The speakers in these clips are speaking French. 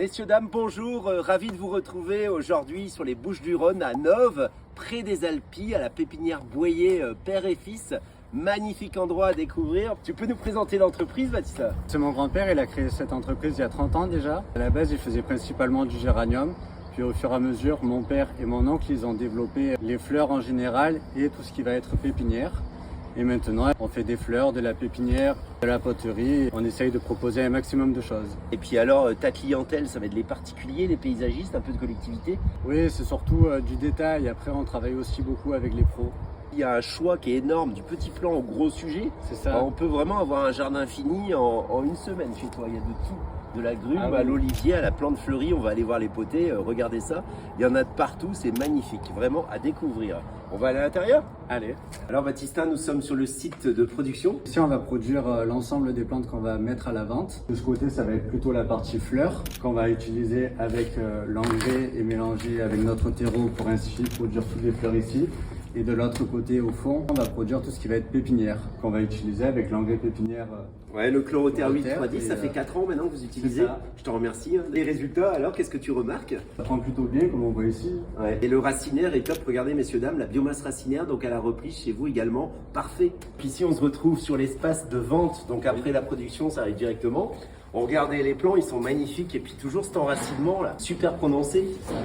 Messieurs, dames, bonjour, ravi de vous retrouver aujourd'hui sur les Bouches-du-Rhône à Noves, près des Alpilles, à la pépinière Boyer, père et fils. Magnifique endroit à découvrir. Tu peux nous présenter l'entreprise, Baptista? C'est mon grand-père, il a créé cette entreprise il y a 30 ans déjà. À la base, il faisait principalement du géranium. Puis au fur et à mesure, mon père et mon oncle, ils ont développé les fleurs en général et tout ce qui va être pépinière. Et maintenant, on fait des fleurs, de la pépinière, de la poterie. On essaye de proposer un maximum de choses. Et puis alors, ta clientèle, ça va être les particuliers, les paysagistes, un peu de collectivité? Oui, c'est surtout du détail. Après, on travaille aussi beaucoup avec les pros. Il y a un choix qui est énorme, du petit plan au gros sujet. C'est ça. On peut vraiment avoir un jardin fini en une semaine chez toi. Il y a de tout. De l'agrume à l'olivier, à la plante fleurie, on va aller voir les potées, regardez ça. Il y en a de partout, c'est magnifique, vraiment à découvrir. On va aller à l'intérieur? Allez. Alors Baptista, nous sommes sur le site de production. Ici, on va produire l'ensemble des plantes qu'on va mettre à la vente. De ce côté, ça va être plutôt la partie fleurs qu'on va utiliser avec l'engrais et mélanger avec notre terreau pour ainsi produire toutes les fleurs ici. Et de l'autre côté, au fond, on va produire tout ce qui va être pépinière, qu'on va utiliser avec l'engrais pépinière. Ouais, le Chlorother 8.310, ça fait 4 ans maintenant que vous utilisez. Je te remercie. Les résultats, alors, qu'est-ce que tu remarques? Ça prend plutôt bien, comme on voit ici. Ouais. Et le racinaire est top. Regardez, messieurs, dames, la biomasse racinaire, donc à la reprise chez vous également, parfait. Puis ici, on se retrouve sur l'espace de vente. Donc après la production, ça arrive directement. On regardait les plants, ils sont magnifiques. Et puis toujours cet enracinement là, super prononcé.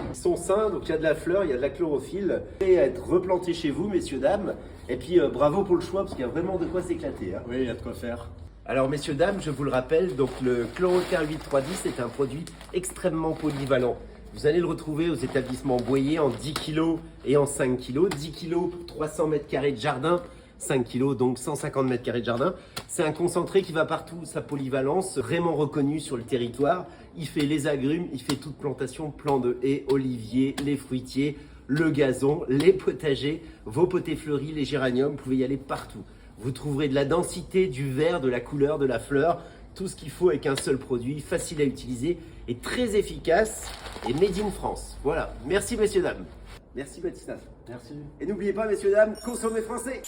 Ils sont sains, donc il y a de la fleur, il y a de la chlorophylle. Et à être replanté chez vous, messieurs, dames. Et puis bravo pour le choix, parce qu'il y a vraiment de quoi s'éclater. Hein. Oui, il y a de quoi faire. Alors messieurs, dames, je vous le rappelle, donc le Chlorother 8.310 est un produit extrêmement polyvalent. Vous allez le retrouver aux établissements Boyer en 10 kg et en 5 kg. 10 kg, 300 m² de jardin. 5 kg, donc 150 m² de jardin. C'est un concentré qui va partout, sa polyvalence, vraiment reconnue sur le territoire. Il fait les agrumes, il fait toute plantation, plants de haies, oliviers, les fruitiers, le gazon, les potagers, vos potées fleuries, les géraniums, vous pouvez y aller partout. Vous trouverez de la densité, du vert, de la couleur, de la fleur, tout ce qu'il faut avec un seul produit, facile à utiliser et très efficace et made in France. Voilà, merci messieurs, dames. Merci Baptista. Merci. Et n'oubliez pas messieurs, dames, consommez français.